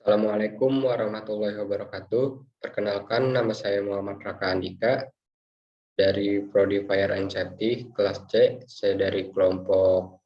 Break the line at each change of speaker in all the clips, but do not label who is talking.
Assalamualaikum warahmatullahi wabarakatuh. Perkenalkan, nama saya Muhammad Raka Andika dari Prodi Fire and Safety kelas C. Saya dari kelompok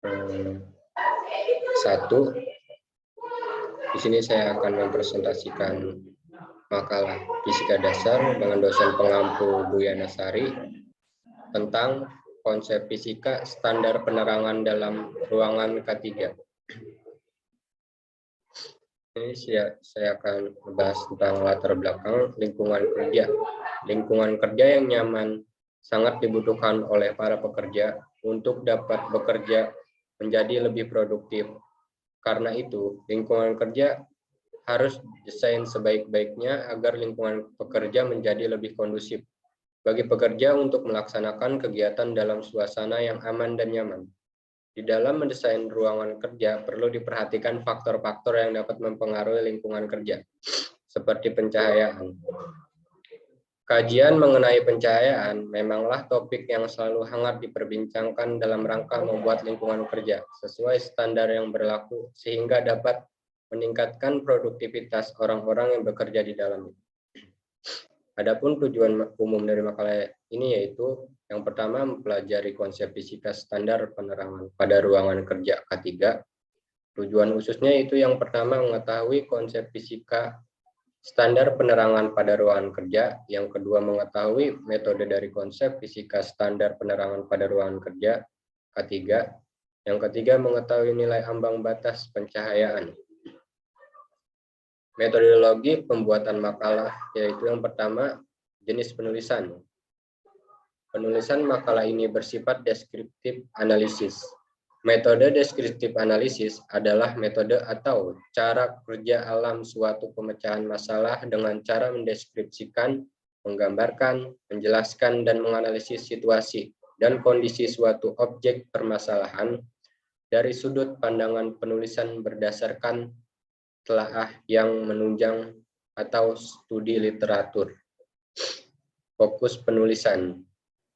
1. Di sini saya akan mempresentasikan makalah fisika dasar dengan dosen pengampu Buya Nasari tentang konsep fisika standar penerangan dalam ruangan K3. Ini saya akan membahas tentang latar belakang lingkungan kerja. Lingkungan kerja yang nyaman sangat dibutuhkan oleh para pekerja untuk dapat bekerja menjadi lebih produktif. Karena itu, lingkungan kerja harus desain sebaik-baiknya agar lingkungan pekerja menjadi lebih kondusif bagi pekerja untuk melaksanakan kegiatan dalam suasana yang aman dan nyaman. Di dalam mendesain ruangan kerja, perlu diperhatikan faktor-faktor yang dapat mempengaruhi lingkungan kerja, seperti pencahayaan. Kajian mengenai pencahayaan memanglah topik yang selalu hangat diperbincangkan dalam rangka membuat lingkungan kerja sesuai standar yang berlaku, sehingga dapat meningkatkan produktivitas orang-orang yang bekerja di dalamnya. Adapun tujuan umum dari makalah ini yaitu yang pertama mempelajari konsep fisika standar penerangan pada ruangan kerja K3. Tujuan khususnya itu yang pertama mengetahui konsep fisika standar penerangan pada ruangan kerja, yang kedua mengetahui metode dari konsep fisika standar penerangan pada ruangan kerja K3, yang ketiga mengetahui nilai ambang batas pencahayaan. Metodologi pembuatan makalah yaitu yang pertama jenis penulisan. Penulisan makalah ini bersifat deskriptif analisis. Metode deskriptif analisis adalah metode atau cara kerja alam suatu pemecahan masalah dengan cara mendeskripsikan, menggambarkan, menjelaskan, dan menganalisis situasi dan kondisi suatu objek permasalahan dari sudut pandangan penulisan berdasarkan telaah yang menunjang atau studi literatur. Fokus penulisan.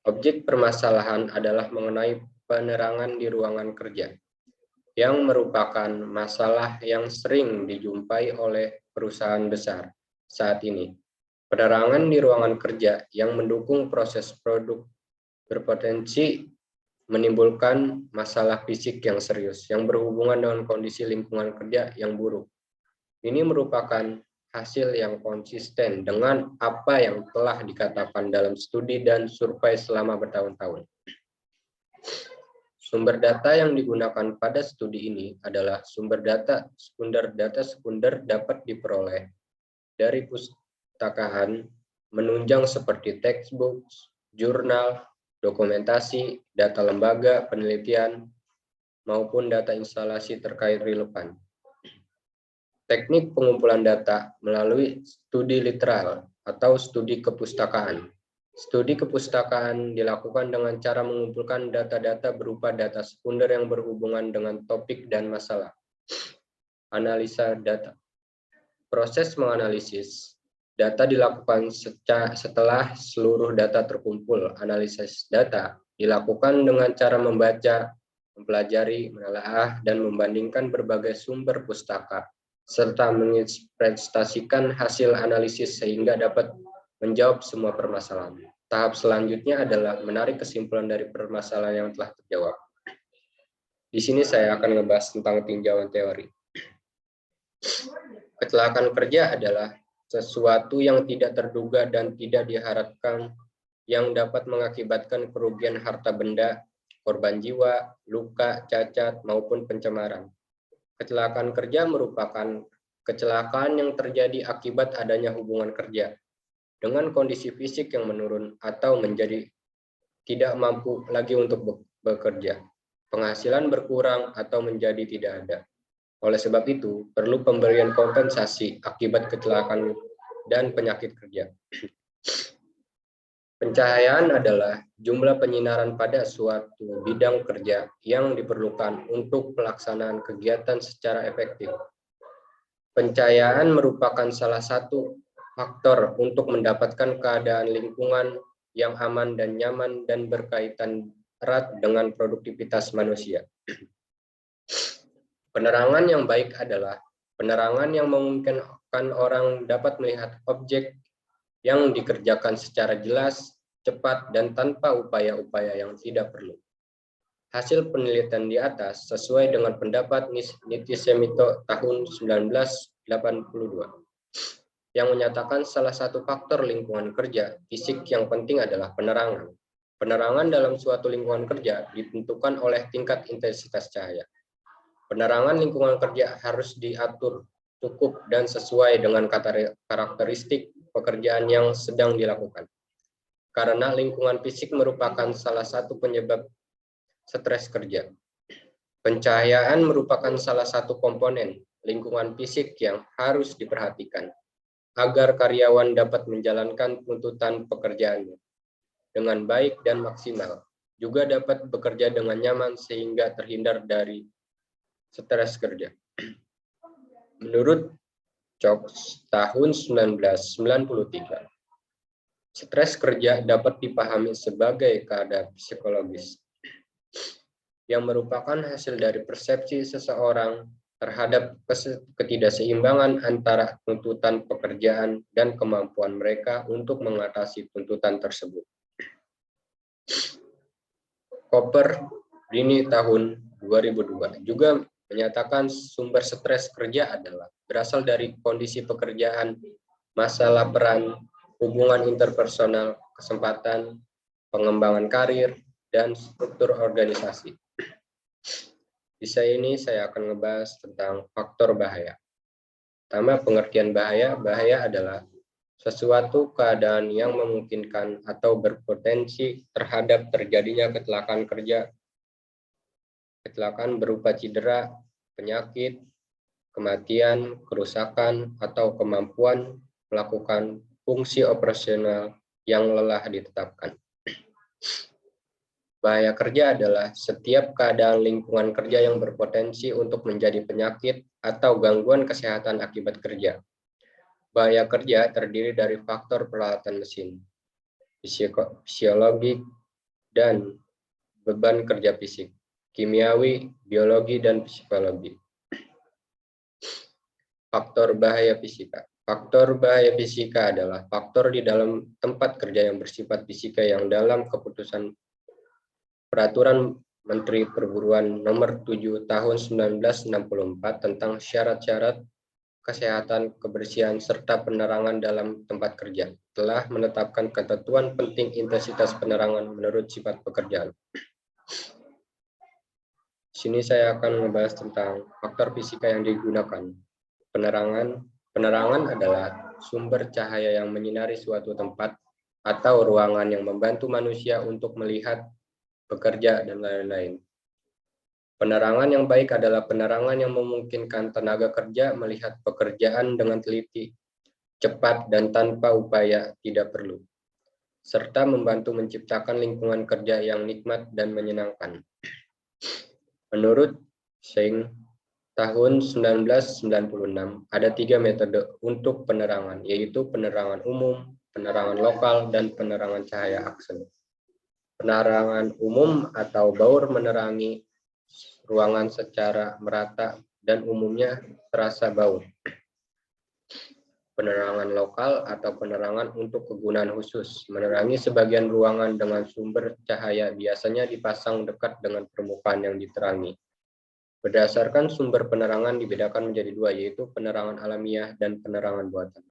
Objek permasalahan adalah mengenai penerangan di ruangan kerja, yang merupakan masalah yang sering dijumpai oleh perusahaan besar saat ini. Penerangan di ruangan kerja yang mendukung proses produk berpotensi menimbulkan masalah fisik yang serius yang berhubungan dengan kondisi lingkungan kerja yang buruk. Ini merupakan hasil yang konsisten dengan apa yang telah dikatakan dalam studi dan survei selama bertahun-tahun. Sumber data yang digunakan pada studi ini adalah sumber data sekunder. Data sekunder dapat diperoleh dari pustakaan menunjang seperti textbook, jurnal, dokumentasi, data lembaga, penelitian, maupun data instalasi terkait relevan. Teknik pengumpulan data melalui studi literal atau studi kepustakaan. Studi kepustakaan dilakukan dengan cara mengumpulkan data-data berupa data sekunder yang berhubungan dengan topik dan masalah. Analisa data. Proses menganalisis data dilakukan setelah seluruh data terkumpul. Analisis data dilakukan dengan cara membaca, mempelajari, menelaah, dan membandingkan berbagai sumber pustaka, serta menginterpretasikan hasil analisis sehingga dapat menjawab semua permasalahan. Tahap selanjutnya adalah menarik kesimpulan dari permasalahan yang telah terjawab. Di sini saya akan membahas tentang tinjauan teori. Kecelakaan kerja adalah sesuatu yang tidak terduga dan tidak diharapkan yang dapat mengakibatkan kerugian harta benda, korban jiwa, luka, cacat, maupun pencemaran. Kecelakaan kerja merupakan kecelakaan yang terjadi akibat adanya hubungan kerja dengan kondisi fisik yang menurun atau menjadi tidak mampu lagi untuk bekerja, penghasilan berkurang atau menjadi tidak ada. Oleh sebab itu, perlu pemberian kompensasi akibat kecelakaan dan penyakit kerja. Pencahayaan adalah jumlah penyinaran pada suatu bidang kerja yang diperlukan untuk pelaksanaan kegiatan secara efektif. Pencahayaan merupakan salah satu faktor untuk mendapatkan keadaan lingkungan yang aman dan nyaman dan berkaitan erat dengan produktivitas manusia. Penerangan yang baik adalah Penerangan yang memungkinkan orang dapat melihat objek yang dikerjakan secara jelas, cepat, dan tanpa upaya-upaya yang tidak perlu. Hasil penelitian di atas sesuai dengan pendapat Nitisemito tahun 1982 yang menyatakan salah satu faktor lingkungan kerja fisik yang penting adalah penerangan. Penerangan dalam suatu lingkungan kerja ditentukan oleh tingkat intensitas cahaya. Penerangan lingkungan kerja harus diatur cukup dan sesuai dengan karakteristik pekerjaan yang sedang dilakukan. Karena lingkungan fisik merupakan salah satu penyebab stres kerja. Pencahayaan merupakan salah satu komponen lingkungan fisik yang harus diperhatikan agar karyawan dapat menjalankan tuntutan pekerjaannya dengan baik dan maksimal, juga dapat bekerja dengan nyaman sehingga terhindar dari stres kerja. Menurut Cox tahun 1993, stres kerja dapat dipahami sebagai keadaan psikologis yang merupakan hasil dari persepsi seseorang terhadap ketidakseimbangan antara tuntutan pekerjaan dan kemampuan mereka untuk mengatasi tuntutan tersebut. Cooper Rini tahun 2002 juga menyatakan sumber stres kerja adalah berasal dari kondisi pekerjaan, masalah peran, hubungan interpersonal, kesempatan, pengembangan karir, dan struktur organisasi. Di ini saya akan membahas tentang faktor bahaya. Pertama, pengertian bahaya. Bahaya adalah sesuatu keadaan yang memungkinkan atau berpotensi terhadap terjadinya kecelakaan kerja, kecelakaan berupa cedera, penyakit, kematian, kerusakan, atau kemampuan melakukan fungsi operasional yang lelah ditetapkan. Bahaya kerja adalah setiap keadaan lingkungan kerja yang berpotensi untuk menjadi penyakit atau gangguan kesehatan akibat kerja. Bahaya kerja terdiri dari faktor peralatan mesin, fisiologi, dan beban kerja fisik, kimiawi, biologi, dan psikologi. Faktor bahaya fisika. Faktor bahaya fisika adalah faktor di dalam tempat kerja yang bersifat fisika yang dalam keputusan Peraturan Menteri Perburuan Nomor 7 Tahun 1964 tentang syarat-syarat kesehatan, kebersihan, serta penerangan dalam tempat kerja telah menetapkan ketentuan penting intensitas penerangan menurut sifat pekerjaan. Di sini saya akan membahas tentang faktor fisika yang digunakan. Penerangan adalah sumber cahaya yang menyinari suatu tempat atau ruangan yang membantu manusia untuk melihat, bekerja, dan lain-lain. Penerangan yang baik adalah penerangan yang memungkinkan tenaga kerja melihat pekerjaan dengan teliti, cepat, dan tanpa upaya tidak perlu, serta membantu menciptakan lingkungan kerja yang nikmat dan menyenangkan. Menurut Singh, tahun 1996, ada 3 metode untuk penerangan, yaitu penerangan umum, penerangan lokal, dan penerangan cahaya aksen. Penerangan umum atau baur menerangi ruangan secara merata dan umumnya terasa baur. Penerangan lokal atau penerangan untuk kegunaan khusus, menerangi sebagian ruangan dengan sumber cahaya biasanya dipasang dekat dengan permukaan yang diterangi. Berdasarkan sumber penerangan dibedakan menjadi 2, yaitu penerangan alamiah dan penerangan buatan.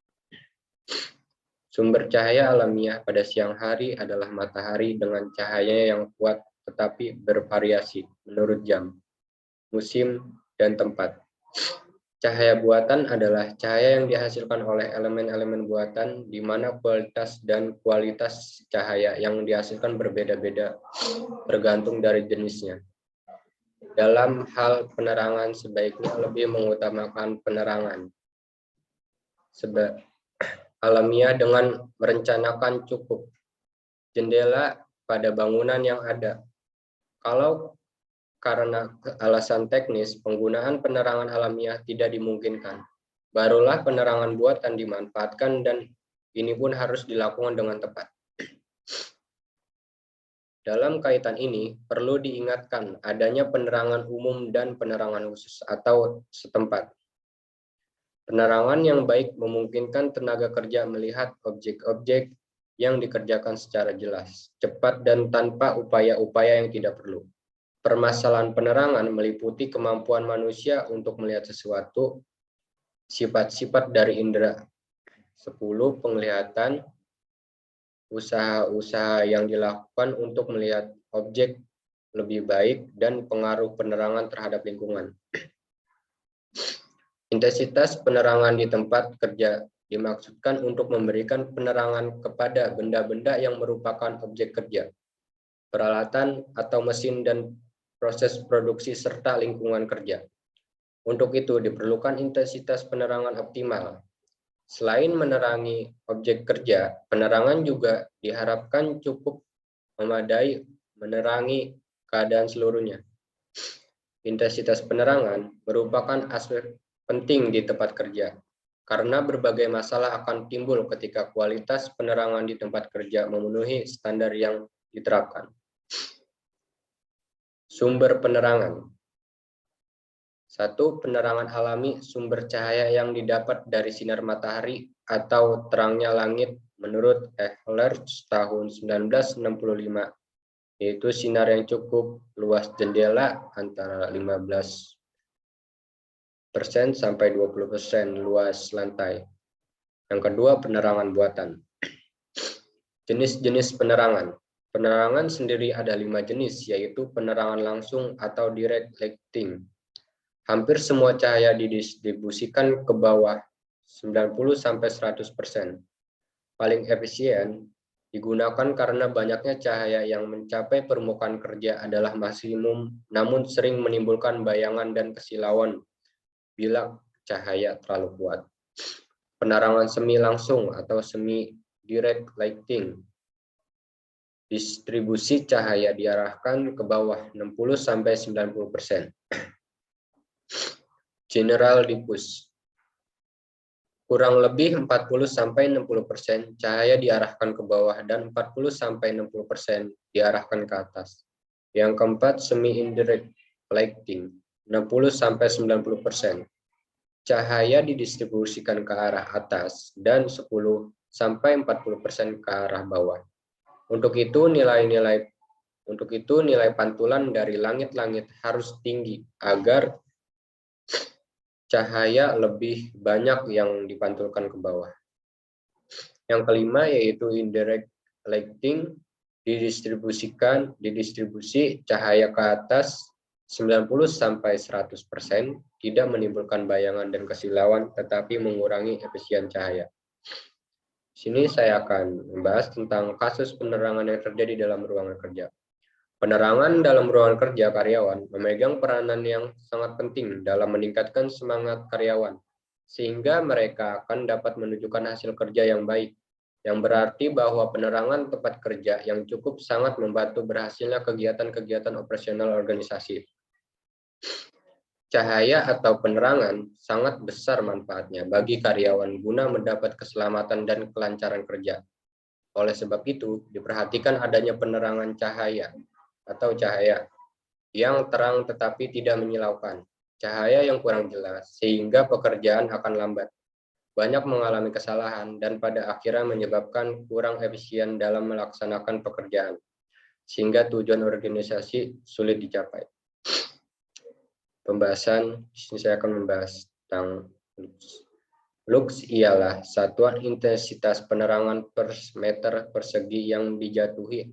Sumber cahaya alamiah pada siang hari adalah matahari dengan cahaya yang kuat tetapi bervariasi menurut jam, musim, dan tempat. Cahaya buatan adalah cahaya yang dihasilkan oleh elemen-elemen buatan di mana kualitas dan kualitas cahaya yang dihasilkan berbeda-beda tergantung dari jenisnya. Dalam hal penerangan sebaiknya lebih mengutamakan penerangan alamiah dengan merencanakan cukup jendela pada bangunan yang ada. Kalau karena alasan teknis penggunaan penerangan alamiah tidak dimungkinkan, barulah penerangan buatan dimanfaatkan dan ini pun harus dilakukan dengan tepat. Dalam kaitan ini perlu diingatkan adanya penerangan umum dan penerangan khusus atau setempat. Penerangan yang baik memungkinkan tenaga kerja melihat objek-objek yang dikerjakan secara jelas, cepat, dan tanpa upaya-upaya yang tidak perlu. Permasalahan penerangan meliputi kemampuan manusia untuk melihat sesuatu, sifat-sifat dari indera 10, penglihatan, usaha-usaha yang dilakukan untuk melihat objek lebih baik, dan pengaruh penerangan terhadap lingkungan. Intensitas penerangan di tempat kerja dimaksudkan untuk memberikan penerangan kepada benda-benda yang merupakan objek kerja, peralatan atau mesin, dan proses produksi serta lingkungan kerja. Untuk itu diperlukan intensitas penerangan optimal. Selain menerangi objek kerja, penerangan juga diharapkan cukup memadai menerangi keadaan seluruhnya. Intensitas penerangan merupakan aspek penting di tempat kerja, karena berbagai masalah akan timbul ketika kualitas penerangan di tempat kerja memenuhi standar yang diterapkan. Sumber penerangan. 1. Penerangan alami, sumber cahaya yang didapat dari sinar matahari atau terangnya langit menurut Ehlers tahun 1965, yaitu sinar yang cukup luas jendela antara 15% sampai 20% luas lantai. Yang kedua, penerangan buatan. Jenis-jenis penerangan. Penerangan sendiri ada 5 jenis, yaitu penerangan langsung atau direct lighting. Hampir semua cahaya didistribusikan ke bawah 90-100%. Paling efisien digunakan karena banyaknya cahaya yang mencapai permukaan kerja adalah maksimum, namun sering menimbulkan bayangan dan kesilauan bila cahaya terlalu kuat. Penerangan semi langsung atau semi direct lighting. Distribusi cahaya diarahkan ke bawah 60-90%. General diffuse. Kurang lebih 40-60% cahaya diarahkan ke bawah dan 40-60% diarahkan ke atas. Yang keempat, semi indirect lighting, 60-90%. Cahaya didistribusikan ke arah atas dan 10-40% ke arah bawah. Untuk itu nilai pantulan dari langit-langit harus tinggi agar cahaya lebih banyak yang dipantulkan ke bawah. Yang kelima yaitu indirect lighting, didistribusi cahaya ke atas 90-100%, tidak menimbulkan bayangan dan kesilauan, tetapi mengurangi efisien cahaya. Sini saya akan membahas tentang kasus penerangan yang terjadi dalam ruangan kerja. Penerangan dalam ruangan kerja karyawan memegang peranan yang sangat penting dalam meningkatkan semangat karyawan, sehingga mereka akan dapat menunjukkan hasil kerja yang baik, yang berarti bahwa penerangan tempat kerja yang cukup sangat membantu berhasilnya kegiatan-kegiatan operasional organisasi. Cahaya atau penerangan sangat besar manfaatnya bagi karyawan guna mendapat keselamatan dan kelancaran kerja. Oleh sebab itu, diperhatikan adanya penerangan cahaya atau cahaya yang terang tetapi tidak menyilaukan, cahaya yang kurang jelas, sehingga pekerjaan akan lambat, banyak mengalami kesalahan, dan pada akhirnya menyebabkan kurang efisien dalam melaksanakan pekerjaan, sehingga tujuan organisasi sulit dicapai. Pembahasan, di sini saya akan membahas tentang lux. Lux ialah satuan intensitas penerangan per meter persegi yang dijatuhi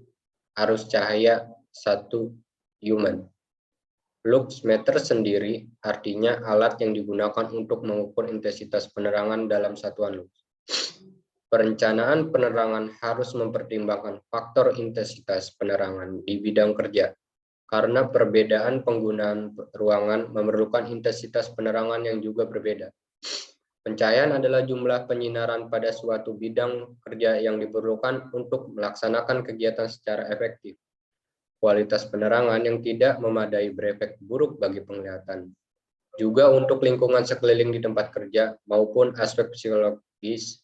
arus cahaya 1 Newman. Lux meter sendiri artinya alat yang digunakan untuk mengukur intensitas penerangan dalam satuan lux. Perencanaan penerangan harus mempertimbangkan faktor intensitas penerangan di bidang kerja, karena perbedaan penggunaan ruangan memerlukan intensitas penerangan yang juga berbeda. Pencahayaan adalah jumlah penyinaran pada suatu bidang kerja yang diperlukan untuk melaksanakan kegiatan secara efektif. Kualitas penerangan yang tidak memadai berefek buruk bagi penglihatan. Juga untuk lingkungan sekeliling di tempat kerja maupun aspek psikologis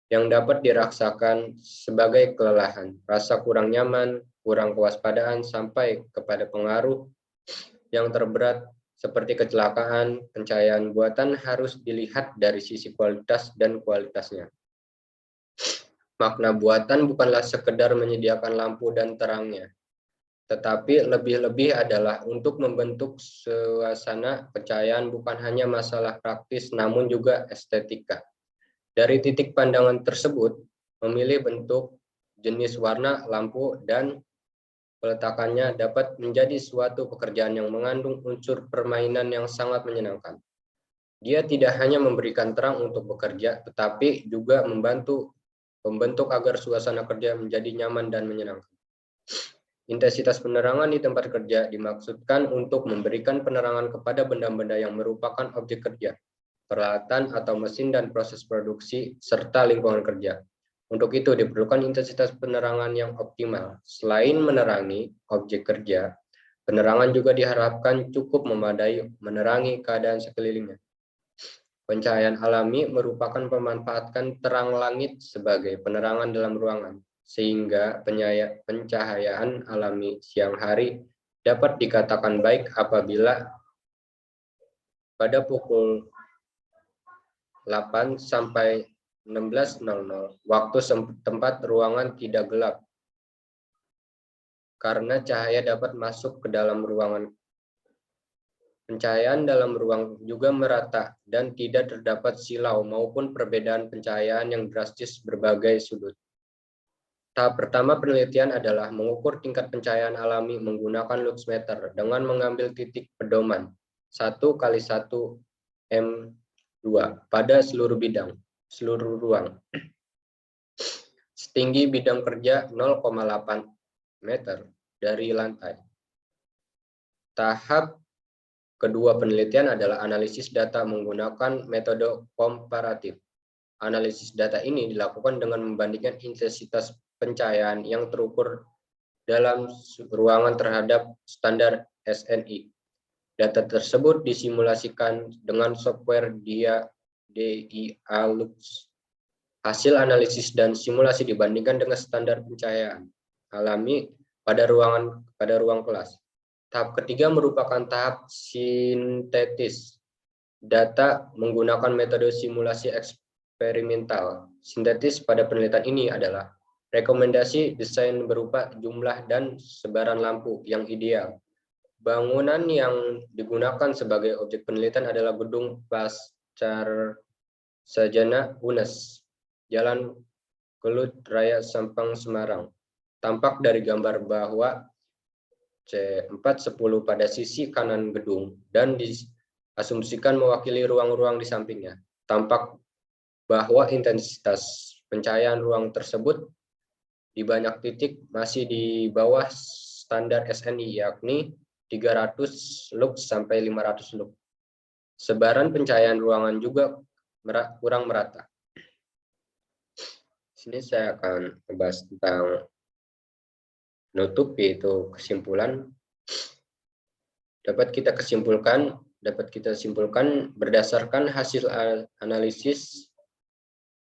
yang dapat dirasakan sebagai kelelahan, rasa kurang nyaman, kurang kewaspadaan, sampai kepada pengaruh yang terberat seperti kecelakaan, pencahayaan buatan harus dilihat dari sisi kualitas dan kualitasnya. Makna buatan bukanlah sekedar menyediakan lampu dan terangnya, tetapi lebih-lebih adalah untuk membentuk suasana pencahayaan bukan hanya masalah praktis namun juga estetika. Dari titik pandangan tersebut, memilih bentuk, jenis warna lampu, dan peletakannya dapat menjadi suatu pekerjaan yang mengandung unsur permainan yang sangat menyenangkan. Dia tidak hanya memberikan terang untuk bekerja, tetapi juga membentuk agar suasana kerja menjadi nyaman dan menyenangkan. Intensitas penerangan di tempat kerja dimaksudkan untuk memberikan penerangan kepada benda-benda yang merupakan objek kerja, peralatan atau mesin dan proses produksi, serta lingkungan kerja. Untuk itu diperlukan intensitas penerangan yang optimal. Selain menerangi objek kerja, penerangan juga diharapkan cukup memadai menerangi keadaan sekelilingnya. Pencahayaan alami merupakan pemanfaatkan terang langit sebagai penerangan dalam ruangan, sehingga pencahayaan alami siang hari dapat dikatakan baik apabila pada pukul 8 sampai 16.00 waktu tempat ruangan tidak gelap, karena cahaya dapat masuk ke dalam ruangan. Pencahayaan dalam ruang juga merata dan tidak terdapat silau maupun perbedaan pencahayaan yang drastis berbagai sudut. Tahap pertama penelitian adalah mengukur tingkat pencahayaan alami menggunakan luxmeter dengan mengambil titik pedoman 1 kali 1 M2 pada seluruh ruang. Setinggi bidang kerja 0,8 meter dari lantai. Tahap kedua penelitian adalah analisis data menggunakan metode komparatif. Analisis data ini dilakukan dengan membandingkan intensitas pencahayaan yang terukur dalam ruangan terhadap standar SNI. Data tersebut disimulasikan dengan software DIA-LUX. Hasil analisis dan simulasi dibandingkan dengan standar pencahayaan alami pada ruang kelas. Tahap ketiga merupakan tahap sintetis data menggunakan metode simulasi eksperimental. Sintetis pada penelitian ini adalah rekomendasi desain berupa jumlah dan sebaran lampu yang ideal. Bangunan yang digunakan sebagai objek penelitian adalah Gedung Pascar Sarjana UNES, Jalan Kelut Raya Sampang, Semarang. Tampak dari gambar bahwa C410 pada sisi kanan gedung dan diasumsikan mewakili ruang-ruang di sampingnya. Tampak bahwa intensitas pencahayaan ruang tersebut di banyak titik masih di bawah standar SNI, yakni 300 lux sampai 500 lux. Sebaran pencahayaan ruangan juga kurang merata. Sini saya akan membahas tentang penutup, yaitu kesimpulan. Dapat kita simpulkan berdasarkan hasil analisis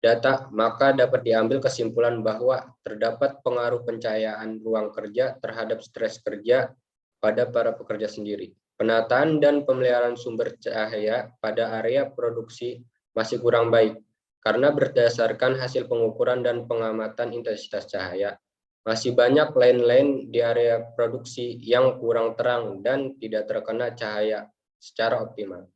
data, maka dapat diambil kesimpulan bahwa terdapat pengaruh pencahayaan ruang kerja terhadap stres kerja pada para pekerja sendiri. Penataan dan pemeliharaan sumber cahaya pada area produksi masih kurang baik, karena berdasarkan hasil pengukuran dan pengamatan intensitas cahaya, masih banyak line-line di area produksi yang kurang terang dan tidak terkena cahaya secara optimal.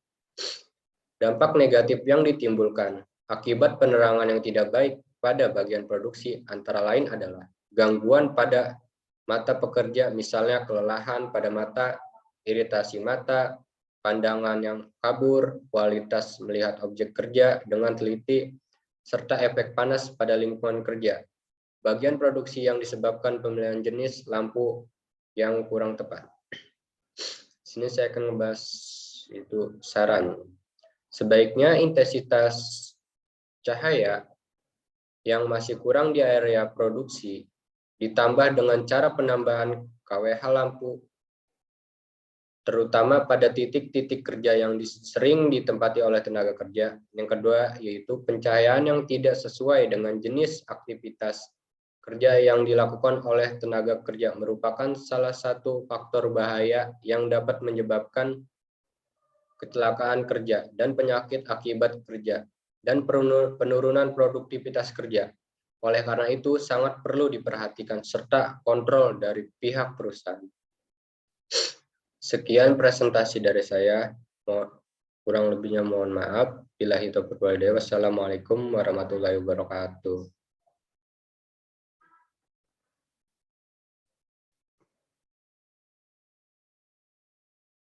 Dampak negatif yang ditimbulkan akibat penerangan yang tidak baik pada bagian produksi antara lain adalah gangguan pada mata pekerja, misalnya kelelahan pada mata, iritasi mata, pandangan yang kabur, kualitas melihat objek kerja dengan teliti, serta efek panas pada lingkungan kerja. Bagian produksi yang disebabkan pemilihan jenis lampu yang kurang tepat. Sini saya akan membahas itu saran. Sebaiknya intensitas cahaya yang masih kurang di area produksi ditambah dengan cara penambahan KWH lampu, terutama pada titik-titik kerja yang sering ditempati oleh tenaga kerja. Yang kedua yaitu pencahayaan yang tidak sesuai dengan jenis aktivitas kerja yang dilakukan oleh tenaga kerja merupakan salah satu faktor bahaya yang dapat menyebabkan kecelakaan kerja, dan penyakit akibat kerja, dan penurunan produktivitas kerja. Oleh karena itu, sangat perlu diperhatikan serta kontrol dari pihak perusahaan. Sekian presentasi dari saya. Kurang lebihnya mohon maaf. Billahi taufiq wal hidayah. Wassalamualaikum warahmatullahi wabarakatuh.